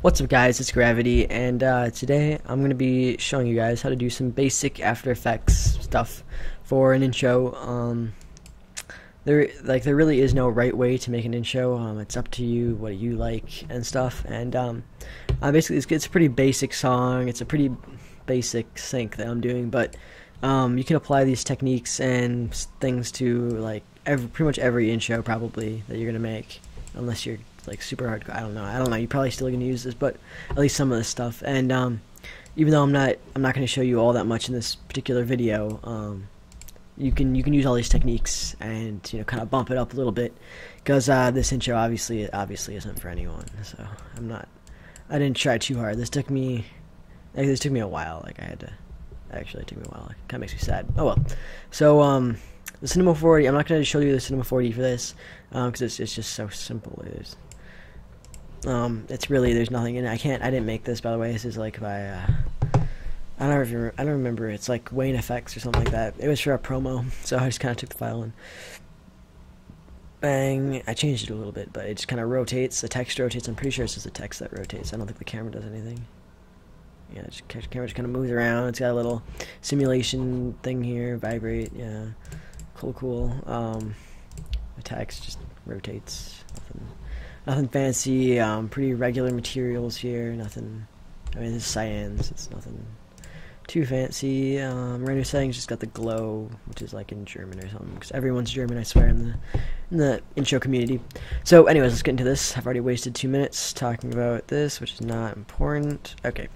What's up guys, it's Gravity, and today I'm going to be showing you guys how to do some basic After Effects stuff for an intro. There really is no right way to make an intro. It's up to you, what you like and stuff, and basically it's a pretty basic song, it's a pretty basic sync that I'm doing, but you can apply these techniques and things to like pretty much every intro probably that you're going to make, unless you're like super hardcore. I don't know. You're probably still gonna use this, but at least some of this stuff. And even though I'm not gonna show you all that much in this particular video, you can use all these techniques and kind of bump it up a little bit, because this intro obviously isn't for anyone. So I didn't try too hard. This took me a while. It took me a while. It kind of makes me sad. Oh well. So the Cinema 4D. I'm not gonna show you the Cinema 4D for this, because it's just so simple. It's really, there's nothing in it. I didn't make this, by the way. This is like by I don't remember. It's like Wayne Effects or something like that. It was for a promo, so I just kind of took the file and bang. I changed it a little bit, but it just kind of rotates. The text rotates. I'm pretty sure it's just the text that rotates. I don't think the camera does anything. Yeah, the camera just kind of moves around. It's got a little simulation thing here, vibrate. Yeah, cool. The text just rotates. Nothing fancy. Pretty regular materials here. Nothing. I mean, this is cyans. It's nothing too fancy. Render settings just got the glow, which is like in German or something, because everyone's German, I swear, in the intro community. So, anyways, let's get into this. I've already wasted 2 minutes talking about this, which is not important. Okay,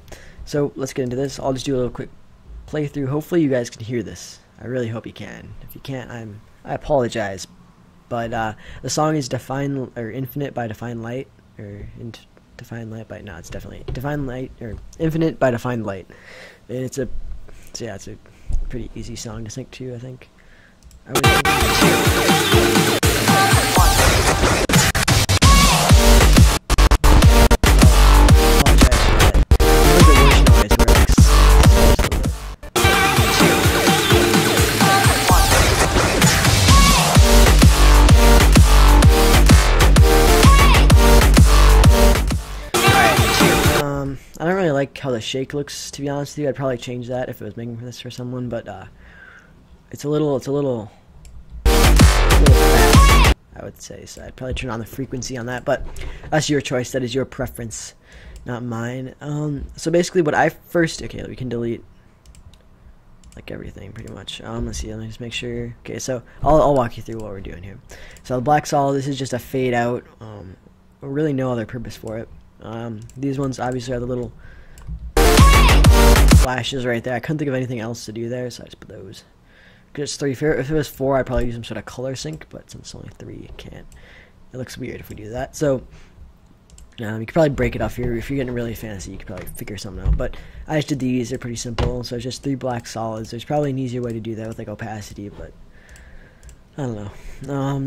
so let's get into this. I'll just do a little quick playthrough. Hopefully, you guys can hear this. I really hope you can. If you can't, I apologize. But the song is Infinite by Define Light, or Define Light by, no, it's definitely Define Light, or Infinite by Define Light. And it's a pretty easy song to sync to, I think. I don't really like how the shake looks, to be honest with you. I'd probably change that if it was making this for someone, but it's a little fast, I would say. So I'd probably turn on the frequency on that, but that's your choice. That is your preference, not mine. So basically, what I first, okay, we can delete like everything pretty much. Let's see. Let me just make sure. Okay, so I'll walk you through what we're doing here. So the black solid. This is just a fade out. Really no other purpose for it. These ones obviously are the little flashes right there. I couldn't think of anything else to do there, so I just put those. Because it's 3. If it was 4, I'd probably use some sort of color sync, but since it's only 3, it can't. It looks weird if we do that. So you could probably break it off here. If you're getting really fancy, you could probably figure something out. But I just did these. They're pretty simple. So it's just 3 black solids. There's probably an easier way to do that with like opacity, but I don't know.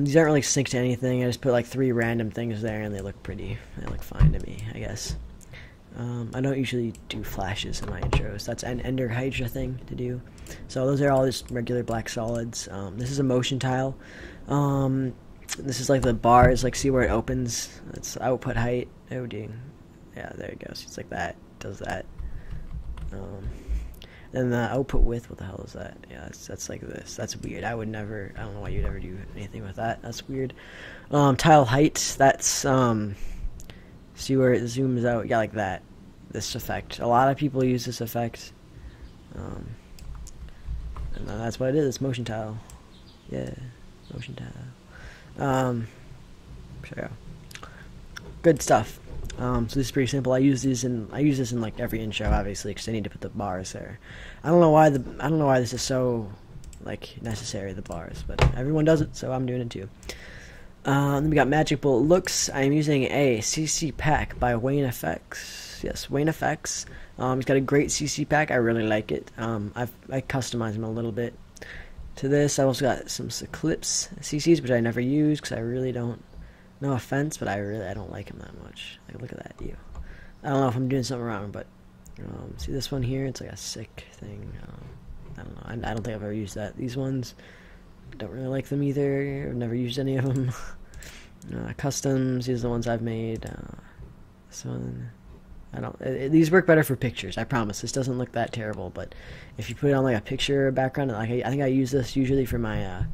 These aren't really synced to anything. I just put like 3 random things there, and they look pretty. They look fine to me, I guess. I don't usually do flashes in my intros. That's an Ender Hydra thing to do. So those are all just regular black solids. This is a motion tile. This is like the bars. Like, see where it opens? That's output height. Oh, dang. Yeah, there it goes. It's like that. It does that. And the output width, what the hell is that? Yeah, that's like this. That's weird. I don't know why you'd ever do anything with that. That's weird. Tile height, that's, see where it zooms out? Yeah, like that. This effect. A lot of people use this effect. And that's what it is. It's motion tile. Yeah, motion tile. So yeah. Good stuff. So this is pretty simple. I use this in like every intro, obviously, because I need to put the bars there. I don't know why this is so like necessary, the bars, but everyone does it, so I'm doing it too. Then we got Magic Bullet Looks. I'm using a CC pack by Wayne Effects. Yes, Wayne Effects. He's got a great CC pack. I really like it. I customized him a little bit to this. I also got some Eclipse CCs, which I never use because I really don't. No offense, but I don't like him that much. Like, look at that, you. I don't know if I'm doing something wrong, but see this one here? It's like a sick thing. I don't know. I don't think I've ever used that. These ones, don't really like them either. I've never used any of them. Customs, these are the ones I've made. This one, I don't. These work better for pictures. I promise. This doesn't look that terrible, but if you put it on like a picture background, like I think I use this usually for my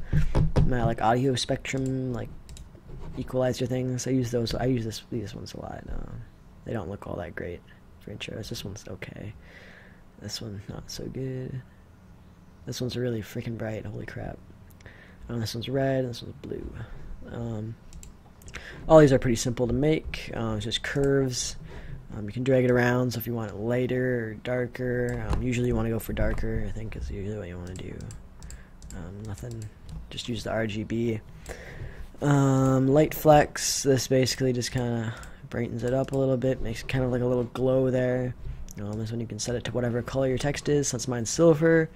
my like audio spectrum like equalizer things. I use those. I use these ones a lot. They don't look all that great for intros. This one's okay. This one not so good. This one's really freaking bright. Holy crap. This one's red. This one's blue. All these are pretty simple to make. It's just curves. You can drag it around, so if you want it lighter or darker, usually you want to go for darker, I think is usually what you want to do. Nothing, just use the RGB. Light flex, this basically just kind of brightens it up a little bit, makes kind of like a little glow there. This one you can set it to whatever color your text is. Since mine's silver,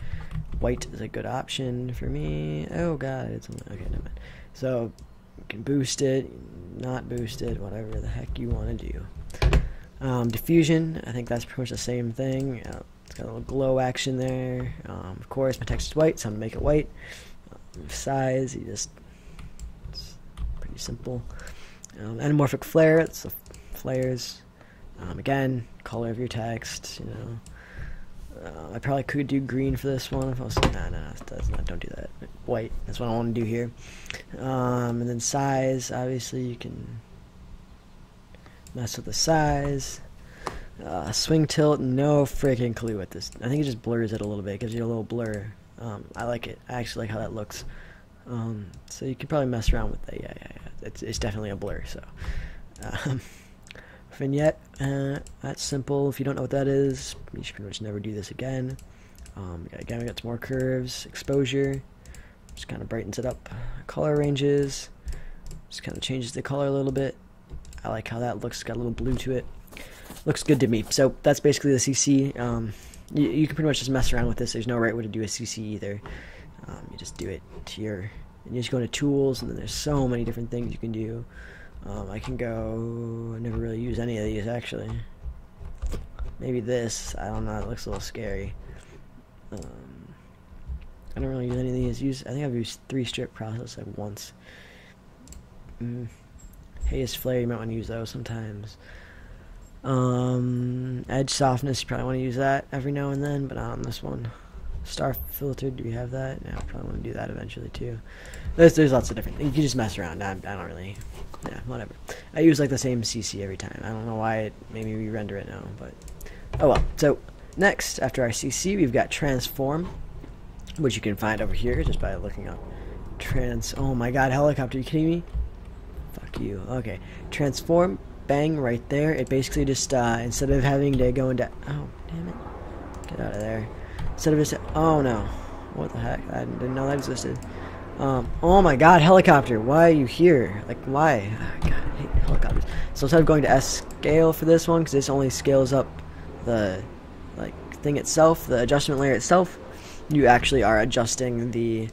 white is a good option for me. Oh god, it's okay, never mind. So you can boost it, not boost it, whatever the heck you want to do. Diffusion, I think that's pretty much the same thing. It's got a little glow action there. Of course, my text is white, so I'm going to make it white. Size, it's pretty simple. Anamorphic flare, it's the flares. Again, color of your text, I probably could do green for this one if I was don't do that. White, that's what I want to do here. And then size, obviously you can mess with the size. Swing tilt, no freaking clue what this. I think it just blurs it a little bit, gives you a little blur. I like it. I actually like how that looks. So you can probably mess around with that. Yeah. It's definitely a blur. So vignette, that's simple. If you don't know what that is, you should pretty much never do this again. Again, we got some more curves. Exposure, just kind of brightens it up. Color ranges, just kind of changes the color a little bit. I like how that looks, got a little blue to it. Looks good to me. So that's basically the CC. You can pretty much just mess around with this. There's no right way to do a CC either. You just do it to your, and you just go into tools, and then there's so many different things you can do. I can go, I never really use any of these actually. Maybe this, I don't know, it looks a little scary. I don't really use any of these. I think I've used 3 strip process like once. Haze flare, you might want to use those sometimes. Edge softness, you probably want to use that every now and then, but not on this one. Star filter, do you have that? Yeah, I probably want to do that eventually too. There's lots of different things. You can just mess around. I don't really, yeah, whatever. I use like the same CC every time. I don't know why it made me re-render it now, but oh well. So next, after our CC, we've got transform, which you can find over here just by looking up oh my god, helicopter, are you kidding me? Fuck you. Okay, transform, bang, right there. It basically just instead of having to go into, oh damn it, get out of there. Instead of just, oh no, what the heck? I didn't know that existed. Oh my god, helicopter, why are you here? Like, why? Oh, god, I hate helicopters. So instead of going to S scale for this one, because this only scales up the thing itself, the adjustment layer itself, you actually are adjusting the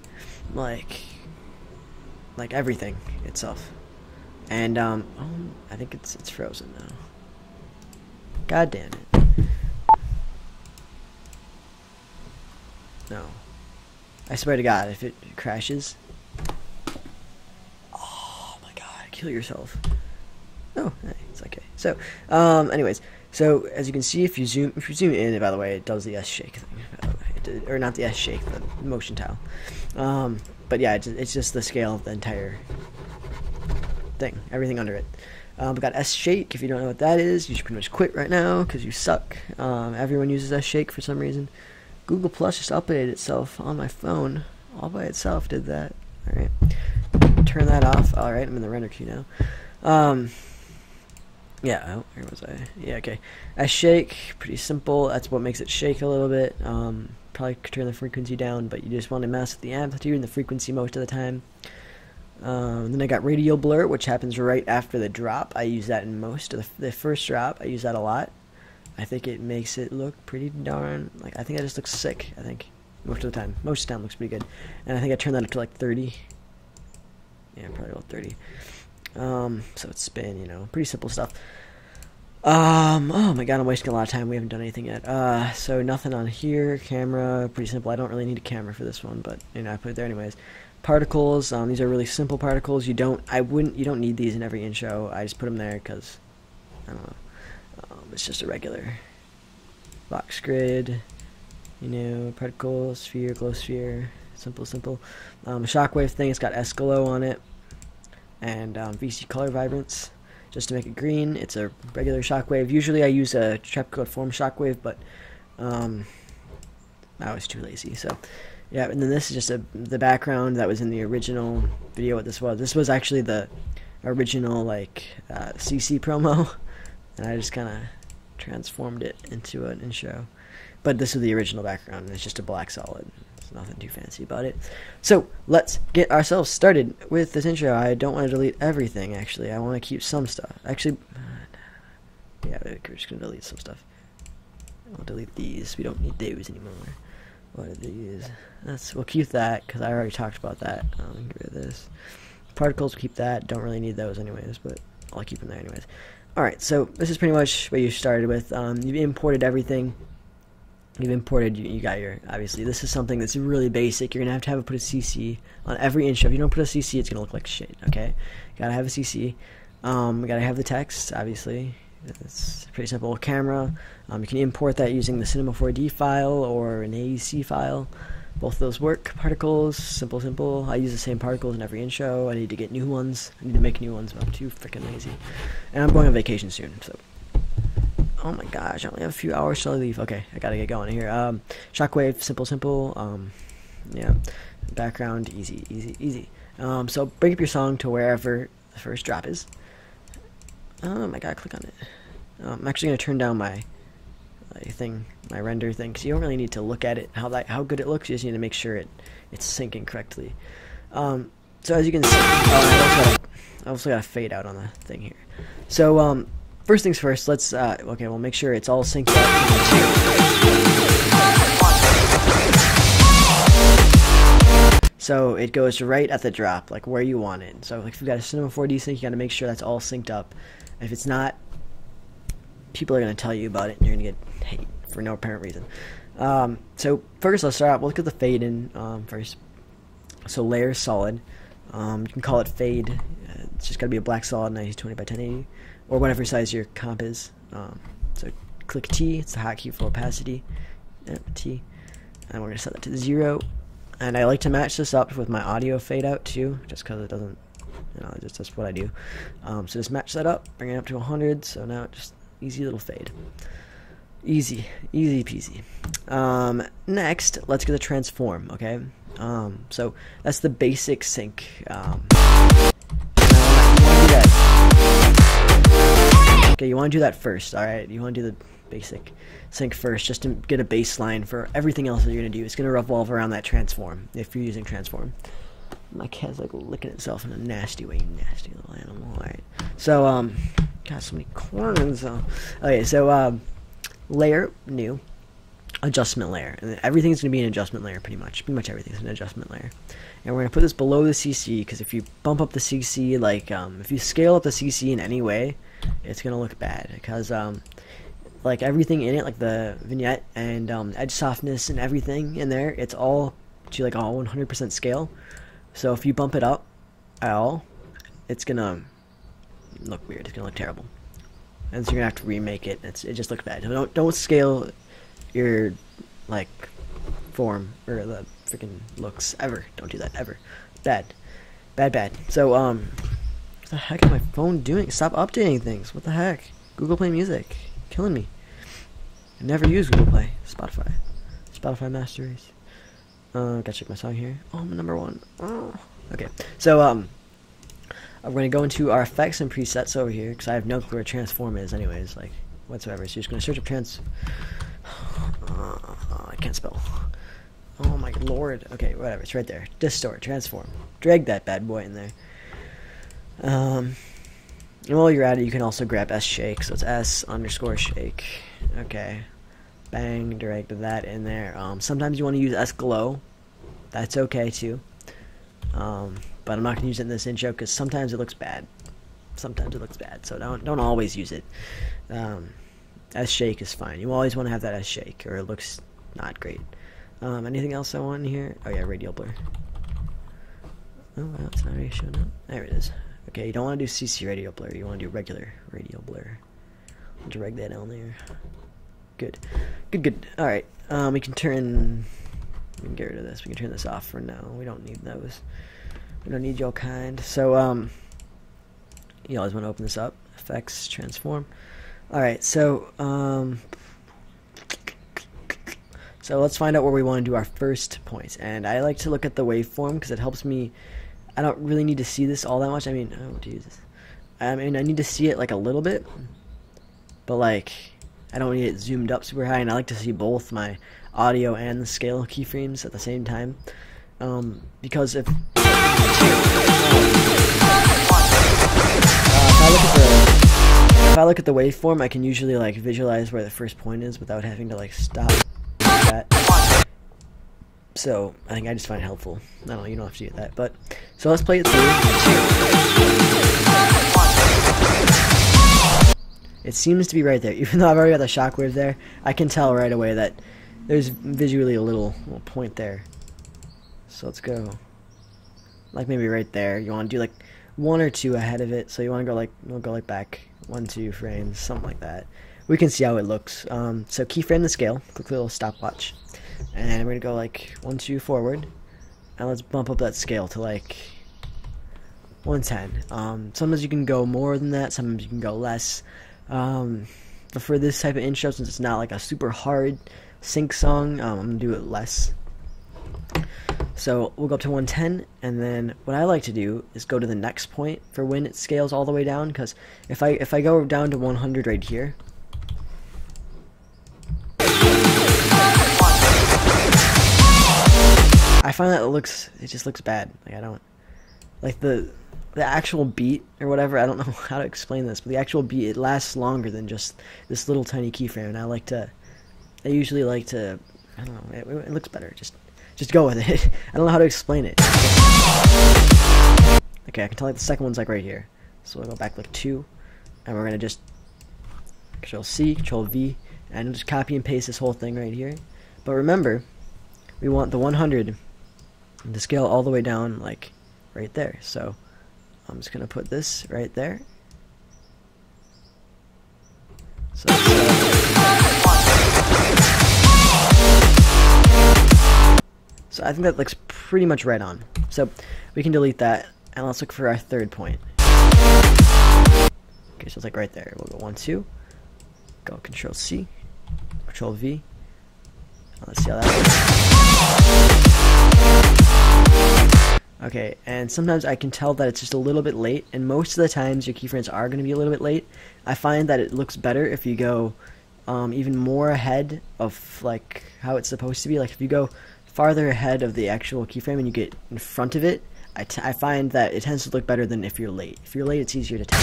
like everything itself. And I think it's frozen now. God damn it. No. I swear to God, if it crashes. Oh my god, kill yourself. Oh, hey, it's okay. So, anyways, so as you can see, if you zoom in, by the way, it does the S shake thing, or not the S shake, the motion tile. But yeah, it's just the scale of the entire thing, everything under it. We got S shake. If you don't know what that is, you should pretty much quit right now because you suck. Everyone uses S shake for some reason. Google Plus just updated itself on my phone. All by itself did that. Alright. Turn that off. Alright, I'm in the render queue now. Yeah, oh, where was I? Yeah, okay. S shake, pretty simple. That's what makes it shake a little bit. Probably could turn the frequency down, but you just want to mess with the amplitude and the frequency most of the time. Then I got radial blur, which happens right after the drop. I use that in most of the first drop. I use that a lot. I think it makes it look pretty darn, I think it just looks sick, I think, most of the time. Most of the time looks pretty good. And I think I turned that up to like 30. Yeah, probably about 30. So it's spin, pretty simple stuff. Oh my god, I'm wasting a lot of time. We haven't done anything yet. So nothing on here. Camera, pretty simple. I don't really need a camera for this one, but, I put it there anyways. Particles, these are really simple particles. You don't need these in every intro. I just put them there because, I don't know. it's just a regular box grid, you know, particle, sphere, glow sphere, simple. Shockwave thing, it's got Escalo on it, and VC color vibrance, just to make it green. It's a regular shockwave. Usually I use a Trepcode form shockwave, but I was too lazy, so yeah. And then this is just the background that was in the original video. What this was actually the original like CC promo, and I just kind of transformed it into an intro. But this is the original background, and it's just a black solid. There's nothing too fancy about it. So let's get ourselves started with this intro. I don't want to delete everything, actually. I want to keep some stuff. Actually, yeah, we're just going to delete some stuff. I'll delete these. We don't need those anymore. What are these? We'll keep that, because I already talked about that. Get rid of this. Particles, we'll keep that. Don't really need those anyways, but I'll keep them there anyways. Alright, so this is pretty much what you started with. You've imported everything. You've imported, you got your, obviously, this is something that's really basic. You're going to have put a CC on every intro. If you don't put a CC, it's going to look like shit, okay? You got to have a CC. You got to have the text, obviously. It's pretty simple. Camera, you can import that using the Cinema 4D file or an AEC file. Both of those work. Particles, simple. I use the same particles in every intro. I need to get new ones. I need to make new ones, but I'm too freaking lazy. And I'm going on vacation soon, so. Oh my gosh, I only have a few hours till I leave. Okay, I gotta get going here. Shockwave, simple. Yeah. Background, easy. So bring up your song to wherever the first drop is. I gotta click on it. I'm actually gonna turn down my render thing, because you don't really need to look at it how good it looks. You just need to make sure it's syncing correctly. So as you can see, I also got a fade out on the thing here. So first things first, let's okay, we'll make sure it's all synced up. So it goes right at the drop, like where you want it. So like if you've got a Cinema 4D sync, you got to make sure that's all synced up. If it's not, people are going to tell you about it, and you're going to get hate for no apparent reason. So first, let's start out. We'll look at the fade in first. So layer solid. You can call it fade. It's just got to be a black solid 1920 by 1080, or whatever size your comp is. So click T. It's the hotkey for opacity. T. And we're going to set that to 0. And I like to match this up with my audio fade out too, just because it doesn't, that's what I do. So just match that up, bring it up to 100. So now just easy little fade. Easy peasy. Next, let's get the transform, okay? So that's the basic sync. Okay, you want to do that first, alright? You want to do the basic sync first, just to get a baseline for everything else that you're going to do. It's going to revolve around that transform, if you're using transform. My cat's like licking itself in a nasty way, nasty little animal. Alright, so, got so many corners. Okay, so, layer, new, adjustment layer. And everything's going to be an adjustment layer, pretty much. Pretty much everything's an adjustment layer. And we're going to put this below the CC, because if you bump up the CC, like, if you scale up the CC in any way, it's going to look bad, because, like everything in it, like the vignette and edge softness and everything in there, it's all to like all 100% scale. So if you bump it up at all, it's gonna look weird. It's gonna look terrible, and so you're gonna have to remake it. It just looks bad. So don't scale your like form or the freaking looks ever. Don't do that ever. Bad. So what the heck is my phone doing? Stop updating things. What the heck? Google Play Music, killing me. I never use Google Play. Spotify Master Race. Gotta check my song here. Oh, I'm number 1. Oh. Okay, so I'm gonna go into our effects and presets over here, because I have no clue where transform is anyways, like whatsoever. So you're just gonna search up I can't spell. Oh my lord. Okay, whatever. It's right there. Distort, transform. Drag that bad boy in there. And while you're at it, you can also grab S-Shake, so it's S_shake. Okay. Bang, drag that in there. Sometimes you want to use S-Glow. That's okay too. But I'm not going to use it in this intro, because sometimes it looks bad. So don't always use it. S-Shake is fine. You always want to have that S-Shake, or it looks not great. Anything else I want in here? Oh yeah, radial blur. Oh wow, it's not really showing up. There it is. Okay, you don't want to do CC radial blur. You want to do regular radial blur. Drag that on there. Good. Good. Alright. We can get rid of this. We can turn this off for now. We don't need those. We don't need your kind. So, you always want to open this up. Effects, transform. Alright, so let's find out where we want to do our first point. And I like to look at the waveform because it helps me. I don't really need to see this all that much. I mean, oh Jesus. I mean, I need to see it like a little bit, but like I don't need it zoomed up super high, and I like to see both my audio and the scale keyframes at the same time, because if I look at the waveform, I can usually like visualize where the first point is without having to like stop that. So I think I just find it helpful. I don't know, you don't have to do that, but so let's play it through. It seems to be right there, even though I've already got the shockwave there. I can tell right away that there's visually a little point there. So let's go, like maybe right there. You want to do like 1 or 2 ahead of it. So you want to go like we'll go like back 1-2 frames, something like that. We can see how it looks. So keyframe the scale. Click the little stopwatch, and we're gonna go like 1-2 forward, and let's bump up that scale to like 110. Sometimes you can go more than that. Sometimes you can go less. But for this type of intro, since it's not like a super hard sync song, I'm gonna do it less. So we'll go up to 110, and then what I like to do is go to the next point for when it scales all the way down. Because if I go down to 100 right here, I find that it just looks bad. Like I don't like the actual beat or whatever. I don't know how to explain this, but the actual beat, it lasts longer than just this little tiny keyframe. And I usually like to, I don't know, it looks better. Just go with it. I don't know how to explain it. Okay, I can tell like the second one's like right here. So we'll go back like 2, and we're gonna just Control C, Control V, and just copy and paste this whole thing right here. But remember, we want the 100 to scale all the way down like right there. So I'm just gonna put this right there. So I think that looks pretty much right on. So we can delete that, and let's look for our third point. Okay, so it's like right there. We'll go 1-2, go Control C, Control V. Let's see how that works. Okay, and sometimes I can tell that it's just a little bit late, and most of the times your keyframes are going to be a little bit late. I find that it looks better if you go even more ahead of like how it's supposed to be. Like if you go farther ahead of the actual keyframe and you get in front of it, I find that it tends to look better than if you're late. If you're late, it's easier to tell.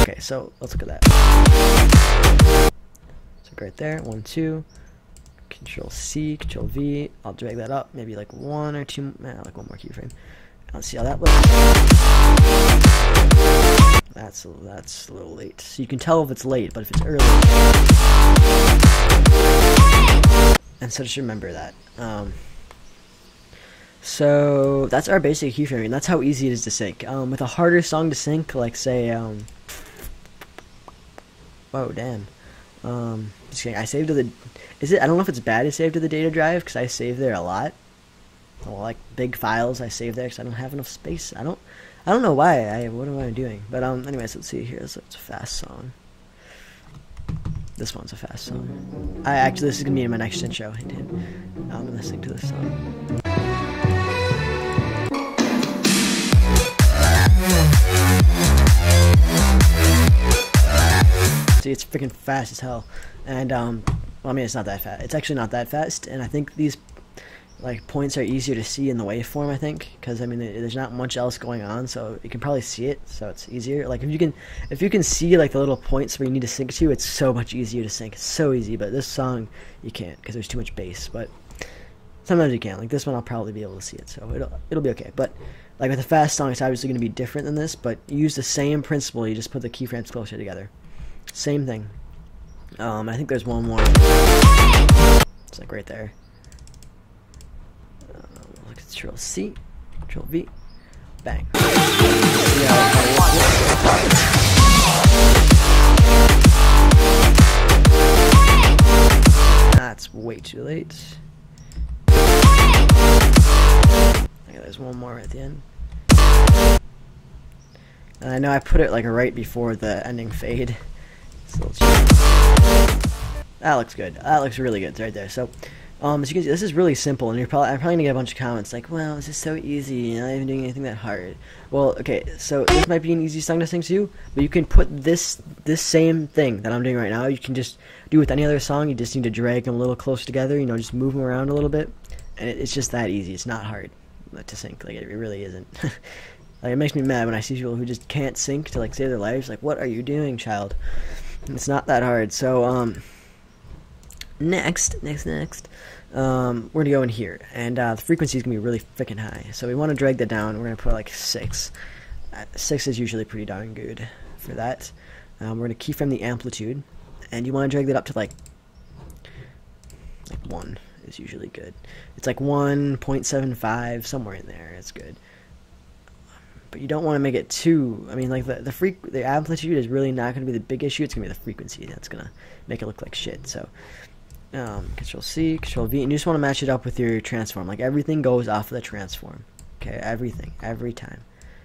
Okay, so let's look at that. So right there, 1-2. Control C, Control V. I'll drag that up, maybe like 1 or 2, like 1 more keyframe. Let's see how that looks. That's a little late. So you can tell if it's late, but if it's early. And so just remember that. So that's our basic keyframing. That's how easy it is to sync. With a harder song to sync, like say, whoa, damn. Just kidding. I saved to the. I don't know if it's bad to save to the data drive because I save there a lot. Well, like big files, I save there because I don't have enough space. I don't know why. What am I doing? But anyways, let's see here. So it's a fast song. This one's a fast song. Actually, this is gonna be in my next intro. I'm gonna sing to this song. See, it's freaking fast as hell, and well, I mean, it's not that fast. It's actually not that fast, and I think these like points are easier to see in the waveform. I think because I mean, there's not much else going on, so you can probably see it. So it's easier. Like if you can see like the little points where you need to sync to, it's so much easier to sync. It's so easy. But this song you can't because there's too much bass. But sometimes you can. Like this one, I'll probably be able to see it, so it'll be okay. But like with a fast song, it's obviously going to be different than this. But you use the same principle. You just put the keyframes closer together. Same thing. I think there's one more. It's like right there. Control C, Control V, bang. See how That's way too late. Okay, there's one more at the end. And I know I put it like right before the ending fade. That looks good. That looks really good right there. So, as you can see, this is really simple, and I'm probably gonna get a bunch of comments like, "Well, this is so easy. You're not even doing anything that hard." Well, okay, so this might be an easy song to sing to you, but you can put this same thing that I'm doing right now. You can just do with any other song. You just need to drag them a little closer together. You know, just move them around a little bit, and it's just that easy. It's not hard to sync. Like it really isn't. Like it makes me mad when I see people who just can't sync to like save their lives. Like, what are you doing, child? It's not that hard. So next, we're gonna go in here, and the frequency is gonna be really freaking high. So we want to drag that down. We're gonna put like 6. 6 is usually pretty darn good for that. We're gonna keyframe the amplitude, and you want to drag that up to like 1 is usually good. It's like 1.75, somewhere in there. It's good. But you don't want to make it too. I mean, like the amplitude is really not going to be the big issue. It's going to be the frequency that's going to make it look like shit. So, Control C, Control V, and you just want to match it up with your transform. Like everything goes off of the transform. Okay, everything, every time,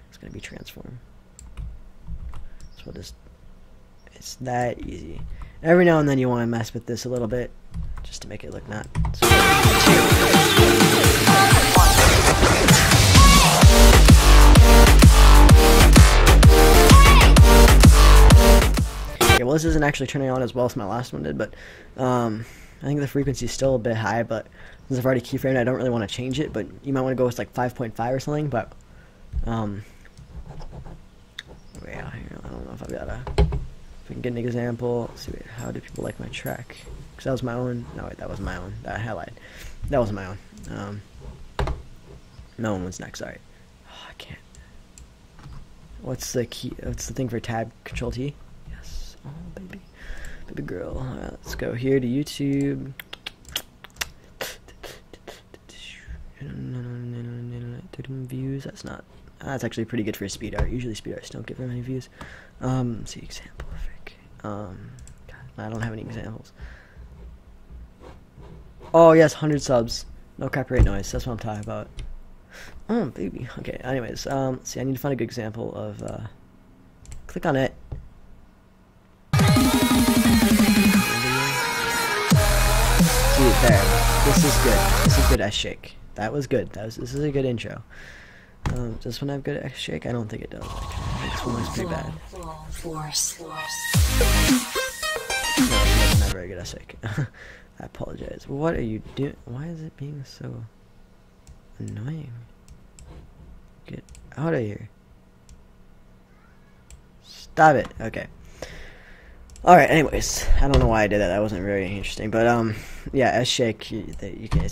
it's going to be transform. So it's that easy. Every now and then you want to mess with this a little bit, just to make it look not. Okay, well, this isn't actually turning on as well as my last one did, but I think the frequency is still a bit high, but since I've already keyframed, I don't really want to change it, but you might want to go with like 5.5 or something, but yeah, I don't know if I've got if we can get an example. Let's see, wait, how do people like my track? Because that was my own. No, wait, that wasn't my own. That highlight. That wasn't my own. No one was next. Sorry. Oh, I can't. What's the key? What's the thing for tab? Control T. Yes. Oh, baby, baby girl. Let's go here to YouTube. Views. That's not. That's actually pretty good for speed art. Usually speed arts don't get very many views. Let's see example. God, I don't have any examples. Oh yes, 100 subs. No copyright noise. That's what I'm talking about. Oh baby. Okay. Anyways, see, I need to find a good example of. Click on it. See it there. This is good. This is good S shake. That was good. This is a good intro. Does this one have good S shake? I don't think it does. Actually. This one was pretty bad. No, it's not very good S shake. I apologize. What are you doing? Why is it being so annoying? Get out of here. Stop it. Okay. Alright, anyways. I don't know why I did that. That wasn't very interesting. But, yeah, S shake, you can.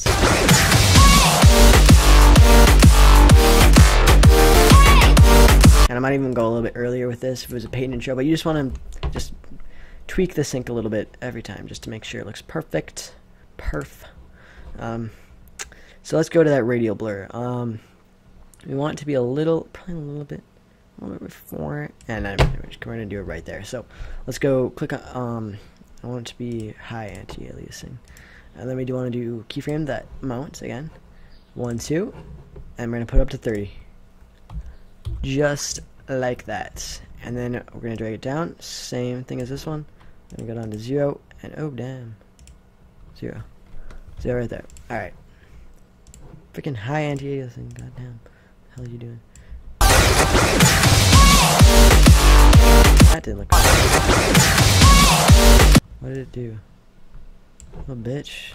And I might even go a little bit earlier with this if it was a paid intro, but you just want to just tweak the sync a little bit every time just to make sure it looks perfect. So let's go to that radial blur. We want it to be probably a little bit before, and then we're going to do it right there. So let's go click on, I want it to be high anti-aliasing. And then we do want to do keyframe that amount again. 1, 2, and we're going to put it up to 30. Just like that. And then we're going to drag it down. Same thing as this one. Then we go down to 0, and oh damn. 0. 0 right there. Alright. Freaking high anti-aliasing, goddamn. What the hell are you doing? That didn't look good. What did it do? Oh, bitch.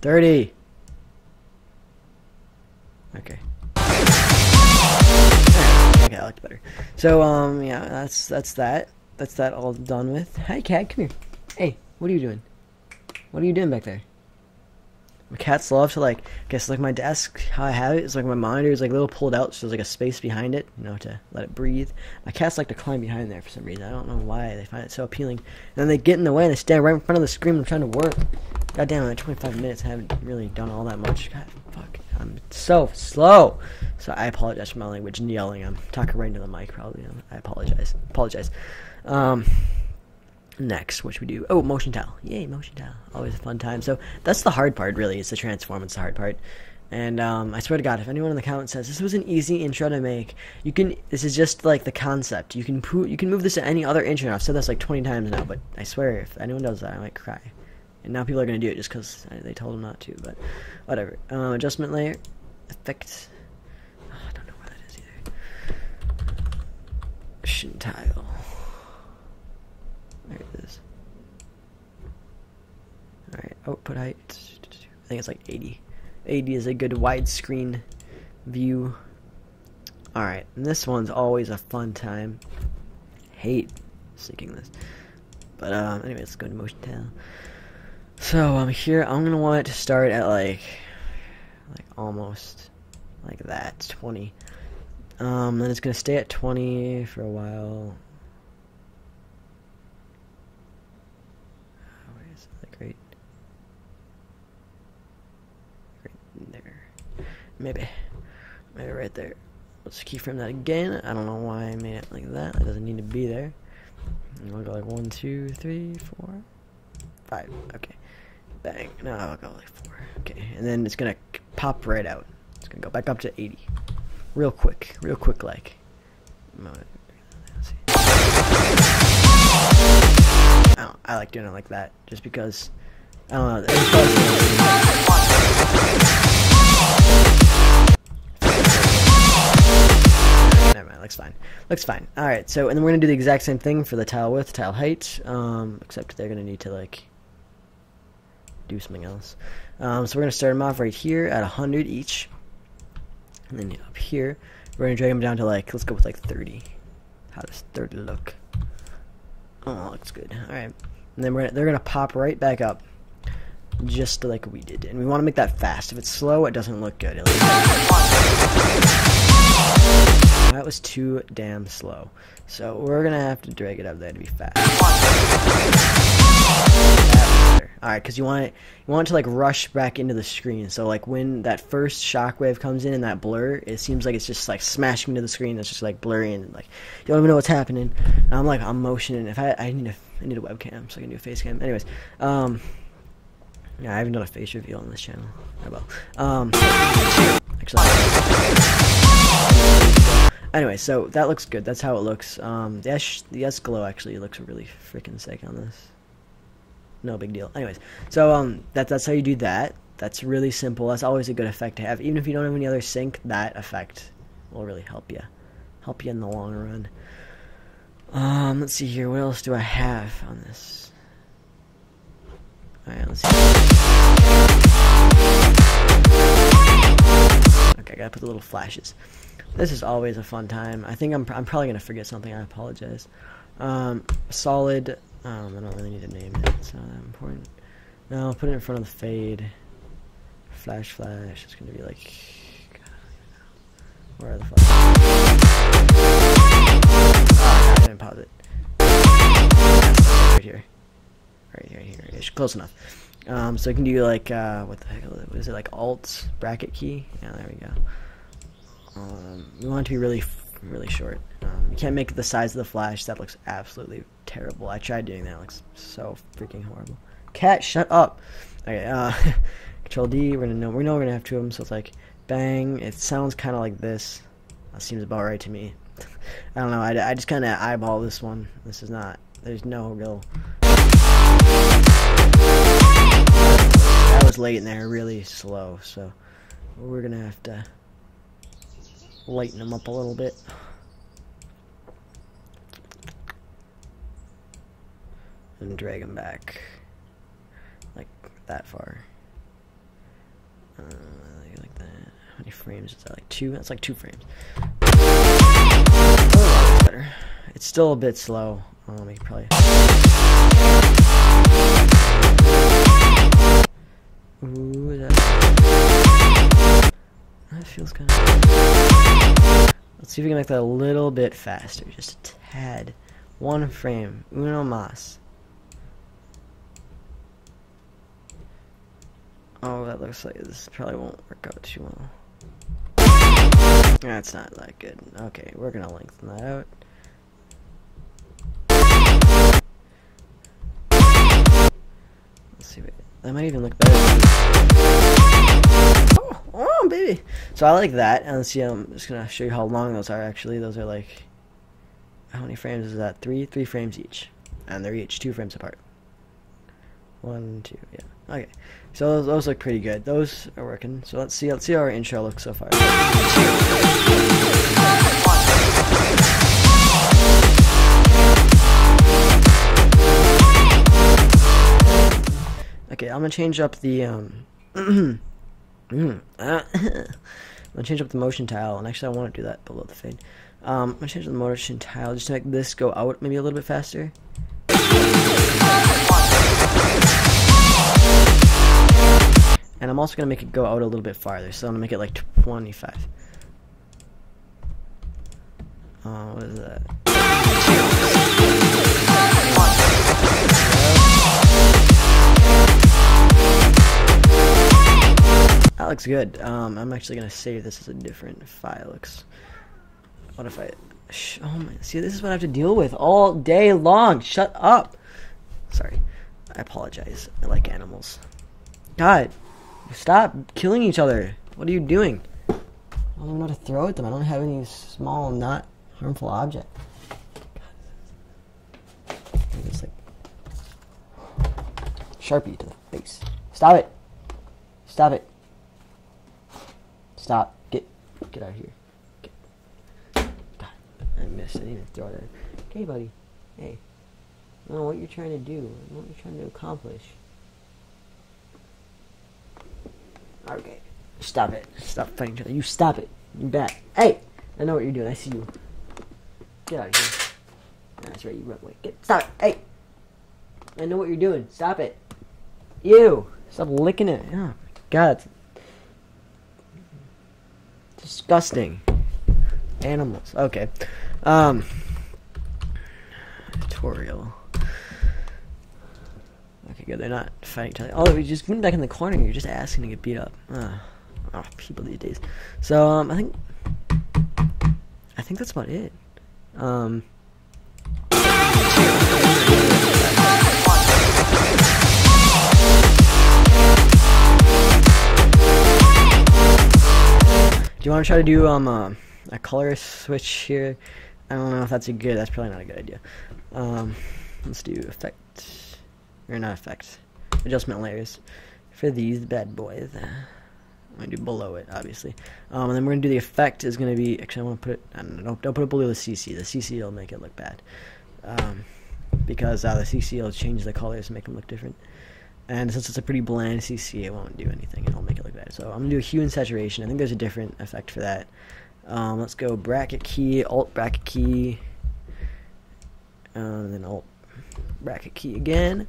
30. Okay. Okay, I looked better. So, yeah, that's that. That's that all done with. Hi, cat, come here. Hey, what are you doing? What are you doing back there? My cats love to, like, I guess, like, my desk, how I have it is, like, my monitor is, like, a little pulled out, so there's, like, a space behind it, you know, to let it breathe. My cats like to climb behind there for some reason. I don't know why. They find it so appealing. And then they get in the way, and they stand right in front of the screen when I'm trying to work. God damn, like, 25 minutes, I haven't really done all that much. God, fuck. I'm so slow. So I apologize for my language and yelling. I'm talking right into the mic probably. I apologize. Next, what should we do? Oh, motion tile. Yay, motion tile. Always a fun time. So that's the hard part, really. It's the transform. It's the hard part. And I swear to God, if anyone in the comment says this was an easy intro to make, you can. This is just like the concept. You can move this to any other intro. I've said this like 20 times now, but I swear, if anyone does that, I might cry. And now people are gonna do it just because they told them not to. But whatever. Adjustment layer, effect. Oh, I don't know where that is either. Motion tile. There it is. All right. Output height. I think it's like 80. 80 is a good widescreen view. Alright, and this one's always a fun time. Hate sticking this. But anyway, let's go to motion tile. So here I'm gonna want it to start at like almost like that, 20. Then it's gonna stay at 20 for a while. Where is it? Like right there. Maybe right there. Let's keyframe that again. I don't know why I made it like that. It doesn't need to be there. And we'll go like 1, 2, 3, 4, 5. Okay. Bang. Now I'll go like 4. Okay. And then it's gonna pop right out. It's gonna go back up to 80. Real quick like. I like doing it like that just because I don't know. Never mind, looks fine. Alright, so and then we're gonna do the exact same thing for the tile width, tile height, except they're gonna need to like do something else. So we're gonna start them off right here at 100 each, and then up here we're gonna drag them down to like, let's go with like 30. How does 30 look? Oh, looks good. Alright, and then they're gonna pop right back up, just like we did, and we want to make that fast. If it's slow, it doesn't look good. That was too damn slow, so we're gonna have to drag it up there to be fast. Alright, because you want it to like rush back into the screen, so like when that first shockwave comes in and that blur, it seems like it's just like smashing into the screen. It's just like blurry and like you don't even know what's happening. And I'm motioning. If I need a webcam so I can do a face cam. Anyways, yeah, I haven't done a face reveal on this channel. I will. Actually. Anyway, so that looks good. That's how it looks. The S glow actually looks really freaking sick on this. No big deal. Anyways, so that's how you do that. That's really simple. That's always a good effect to have. Even if you don't have any other sync, that effect will really help you in the long run. Let's see here. What else do I have on this? Alright, let's see. Okay, I gotta put the little flashes. This is always a fun time. I think I'm probably gonna forget something. I apologize. Solid. I don't really need to name it. It's not that important. No, I'll put it in front of the fade. Flash. It's gonna be like. Where are the flashes? Oh, I didn't pause it. Right here. Right here. Close enough. So you can do like what the heck is it, like Alt bracket key? Yeah, there we go. We want it to be really short. You can't make it the size of the flash. That looks absolutely terrible. I tried doing that. It looks so freaking horrible. Cat, shut up. Okay. Control D. We know we're gonna have two of them. So it's like bang. It sounds kind of like this. That seems about right to me. I don't know. I just kind of eyeball this one. This is not. There's no real. That was late in there, really slow, so we're gonna have to lighten them up a little bit. And drag them back like that far. Like that. How many frames is that? Like 2? That's like 2 frames. Oh, that's better. It's still a bit slow. We could probably. Ooh, that feels kind of. Let's see if we can make that a little bit faster, just a tad. 1 frame, uno mas. Oh, that looks like this probably won't work out too well. That's not that good. Okay, we're gonna lengthen that out. Let's see, that might even look better. Oh, baby! So I like that, and let's see, I'm just gonna show you how long those are actually. Those are like, how many frames is that? Three frames each. And they're each 2 frames apart. 1, 2, yeah. Okay. So those look pretty good. Those are working. So let's see how our intro looks so far. Okay, I'm gonna change up the I'm gonna change up the motion tile, and actually I want to do that below the fade. I'm gonna change the motion tile just to make this go out maybe a little bit faster. And I'm also gonna make it go out a little bit farther, so I'm gonna make it like 25. What is that? That looks good. I'm actually gonna save this as a different file. What if I? Oh my! See, this is what I have to deal with all day long. Shut up. Sorry. I apologize. I like animals. God, stop killing each other. What are you doing? I don't even know how to throw at them. I don't have any small, not harmful object. It's like Sharpie to the face. Stop it. Stop it. Stop. Get out of here. God, I missed. I didn't even throw it in. Okay, buddy. Hey. I don't know what you're trying to do. I don't know what you're trying to accomplish. Okay. Stop it. Stop fighting each other. You stop it. You back. Hey! I know what you're doing. I see you. Get out of here. That's right. You run away. Stop it. Hey! I know what you're doing. Stop it. Ew! Stop licking it. Oh, my God. Disgusting. Animals. Okay. Tutorial. Okay, good. They're not fighting each other. Oh, we just went back in the corner. You're just asking to get beat up. Oh, people these days. So, I think that's about it. Do you want to try to do a color switch here? I don't know if that's that's probably not a good idea. Let's do effect, or not effect, adjustment layers for these bad boys. I'm gonna do below it, obviously. And then we're gonna do the effect is gonna be, actually I want to put it, I don't know, don't put it below the CC. The CC will make it look bad. Because the CC will change the colors and make them look different. And since it's a pretty bland CC, it won't do anything. It'll make it look bad. So I'm gonna do a hue and saturation. I think there's a different effect for that. Let's go bracket key, alt bracket key, and then alt bracket key again.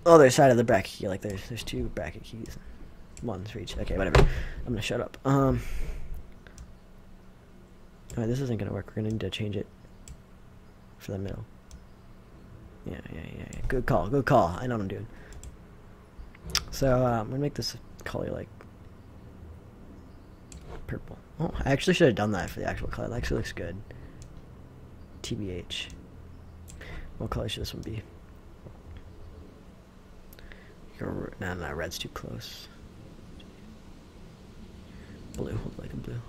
Other side of the bracket key, like there's 2 bracket keys, ones for each. Okay, whatever. I'm gonna shut up. Alright, this isn't gonna work. We're gonna need to change it for the middle. Yeah. Good call. I know what I'm doing. So I'm gonna make this color like purple. Oh, I actually should have done that for the actual color. That actually looks good. TBH. What color should this one be? Nah, red's too close. Blue, like a blue.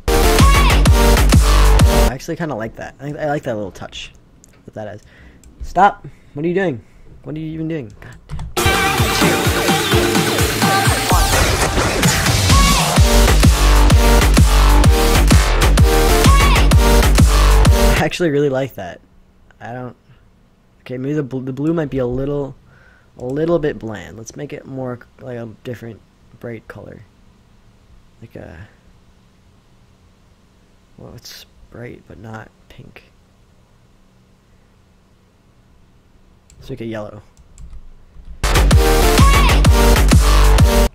Oh, I actually kind of like that. I like that little touch. What that is. Stop! What are you doing? What are you even doing? God damn. I actually really like that. I don't. Okay, maybe the blue might be a little bit bland. Let's make it more like a different, bright color. Like a. Well, it's bright but not pink. Let's make it yellow.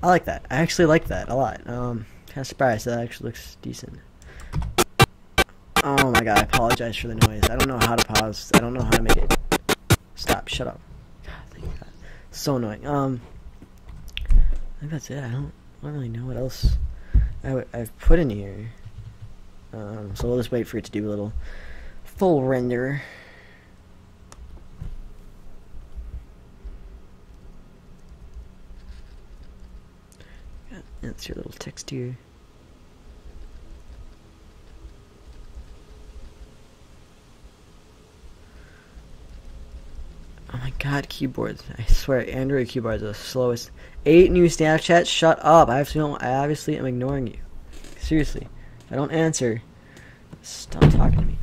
I like that. I actually like that a lot. Kind of surprised that actually looks decent. Oh my god, I apologize for the noise. I don't know how to pause. I don't know how to make it. Stop, shut up. God, thank God. So annoying. I think that's it. I don't really know what else I've put in here. So we'll just wait for it to do a little full render. That's your little text here. Oh my god, keyboards. I swear, Android keyboards are the slowest. 8 new Snapchats? Shut up. I obviously am ignoring you. Seriously. If I don't answer, stop talking to me.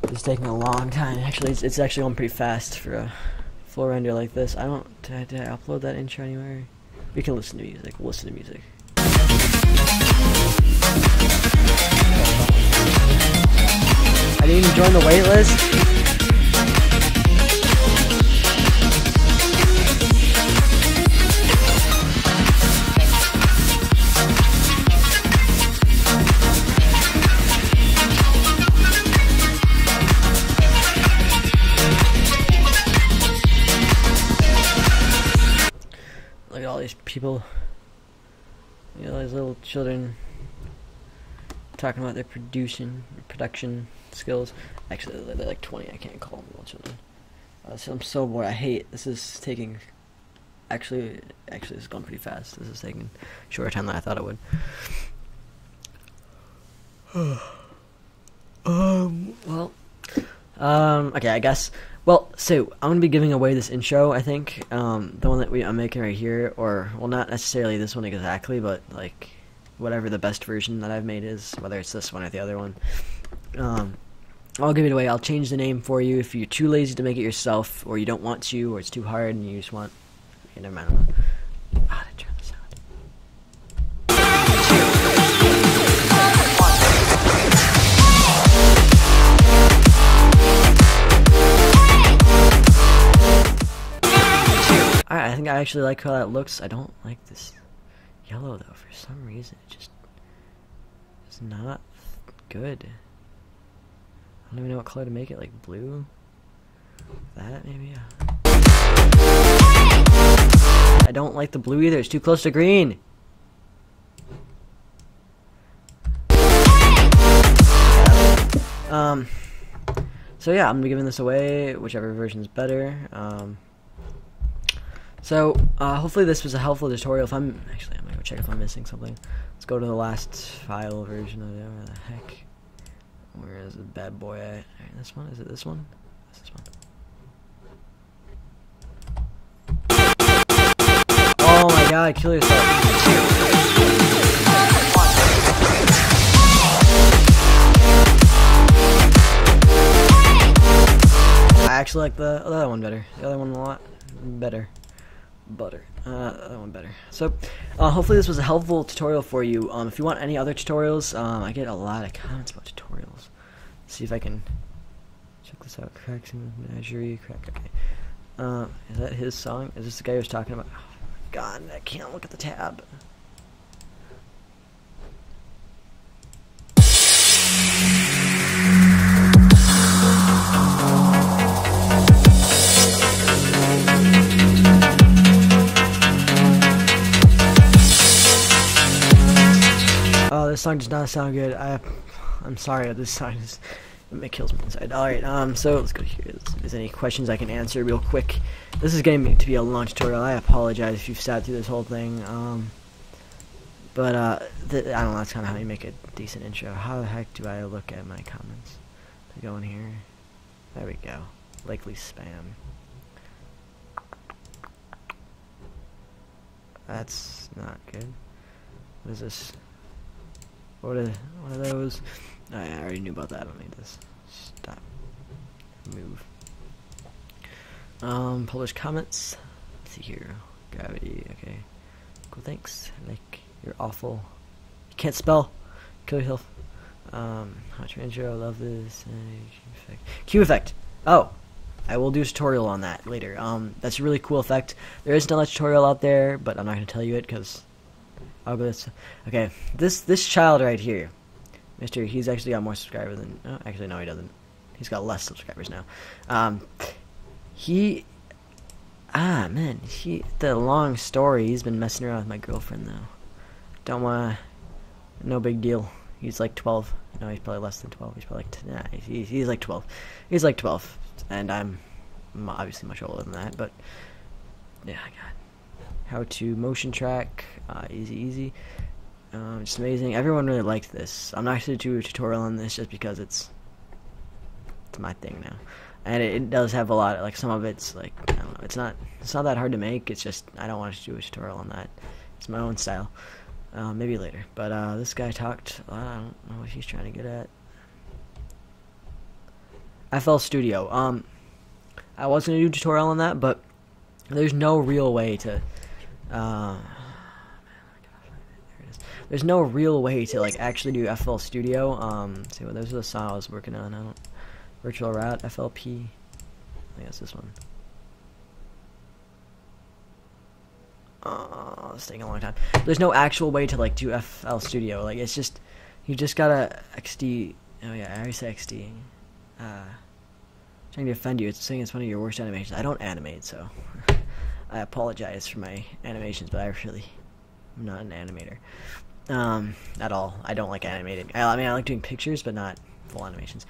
It's taking a long time. Actually, it's actually going pretty fast for a full render like this. Did I upload that intro anywhere? We can listen to music. We'll listen to music. I didn't even join the waitlist. Look at all these people, all these little children talking about their production skills. Actually, they're like 20. I can't call them little children. So I'm so bored. I hate. This is taking. Actually, this is going pretty fast. This is taking shorter time than I thought it would. Okay, I guess. Well, so I'm gonna be giving away this intro. I think the one that I'm making right here, or well, not necessarily this one exactly, but like whatever the best version that I've made is, whether it's this one or the other one. I'll give it away. I'll change the name for you if you're too lazy to make it yourself, or you don't want to, or it's too hard and you just want. Okay, never mind. I turn this out. Alright, I think I actually like how that looks. I don't like this yellow though. For some reason, it's not good. I don't even know what color to make it. Like blue. That maybe. I don't like the blue either. It's too close to green. So yeah, I'm gonna be giving this away, whichever version's better. Hopefully this was a helpful tutorial. I'm gonna go check if I'm missing something. Let's go to the last file version of it. Where the heck? Where is the bad boy at? Alright, this one? Is it this one? It's this one. Oh my god, kill yourself. I actually like the other one better. The other one a lot better. The other one better. So, hopefully this was a helpful tutorial for you. If you want any other tutorials, I get a lot of comments about tutorials. Let's see if I can check this out. Cracks in Menagerie. Crack. Okay. Is that his song? Is this the guy who was talking about? Oh my god, I can't look at the tab. Oh, this song does not sound good. I'm sorry, this song it kills me inside. Alright, so let's go here. If there's any questions I can answer real quick. This is going to be a long tutorial. I apologize if you've sat through this whole thing. I don't know, that's kind of how you make a decent intro. How the heck do I look at my comments? To go in here. There we go. Likely spam. That's not good. What is this? What are those? Oh, yeah, I already knew about that. I don't need this. Stop. Move. Publish comments. Let's see here. Gravity. Okay. Cool. Thanks. Like, you're awful. You can't spell. Kill yourself. Hot your intro. I love this. Q effect. Oh. I will do a tutorial on that later. That's a really cool effect. There is another tutorial out there, but I'm not going to tell you it because. Okay, this child right here, he's actually got more subscribers than. Oh, actually, no, he doesn't. He's got less subscribers now. He Ah, man, the long story, he's been messing around with my girlfriend, though. Don't wanna, no big deal. He's like 12. No, he's probably less than 12. He's probably like, nah, he's like 12. He's like 12. And I'm obviously much older than that, but, yeah, I got how to motion track, easy. Just amazing. Everyone really liked this. I'm not going to do a tutorial on this just because it's my thing now. And it does have a lot, like some of it's like, I don't know, it's not that hard to make. It's just, I don't want to do a tutorial on that. It's my own style. Maybe later. But this guy talked, I don't know what he's trying to get at. FL Studio. I was going to do a tutorial on that, but there's no real way to, there's no real way to like actually do FL Studio. See what those are the songs I was working on. Virtual Route, FLP. I think that's this one. It's taking a long time. There's no actual way to like do FL Studio. Like it's just, you just gotta XD. Oh yeah, I already said XD. Trying to offend you. It's saying it's one of your worst animations. I don't animate, so I apologize for my animations, but I'm not an animator. At all. I don't like animating. I mean, I like doing pictures, but not full animations.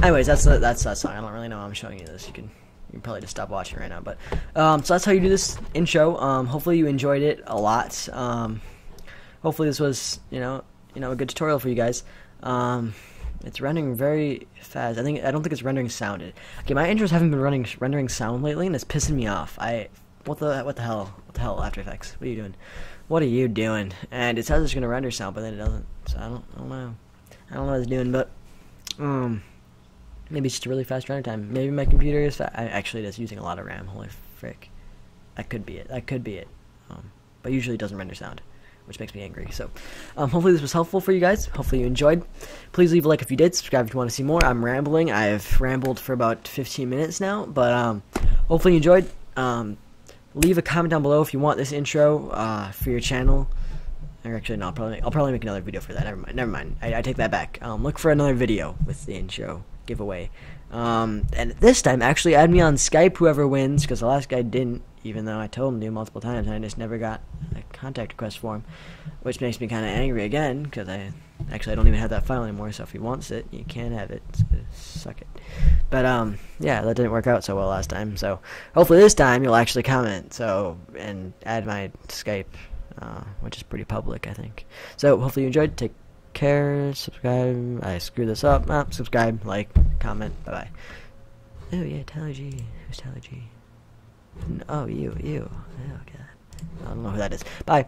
Anyways, that's that song. I don't really know why I'm showing you this. You can probably just stop watching right now. But so that's how you do this intro. Hopefully you enjoyed it a lot. Hopefully this was a good tutorial for you guys. It's rendering very fast. I don't think it's rendering sound. Okay, my intros haven't been rendering sound lately, and it's pissing me off. What the hell? What the hell, After Effects? What are you doing? What are you doing? And it says it's gonna render sound, but then it doesn't. So I don't know. I don't know what it's doing, but maybe it's just a really fast render time. Maybe my computer is actually it's using a lot of RAM. Holy frick. That could be it. But usually it doesn't render sound, which makes me angry. So hopefully this was helpful for you guys. Hopefully you enjoyed. Please leave a like if you did. Subscribe if you want to see more. I'm rambling. I've rambled for about 15 minutes now, but hopefully you enjoyed. Leave a comment down below if you want this intro for your channel. Or actually, no, I'll probably make another video for that. Never mind. I take that back. Look for another video with the intro giveaway. And this time, actually add me on Skype, whoever wins, because the last guy didn't, even though I told him to multiple times, and I just never got a contact request for him, which makes me kind of angry again, because I don't even have that file anymore, so if he wants it, you can't have it, so suck it. But, yeah, that didn't work out so well last time, so hopefully this time you'll actually comment, and add my Skype, which is pretty public, I think. So, hopefully you enjoyed. Take care, subscribe. I screwed this up. Subscribe, like, comment. Bye-bye. Oh, yeah, Tyler G. Who's Tyler G? Oh, you. Oh, God. I don't know who that is. Bye.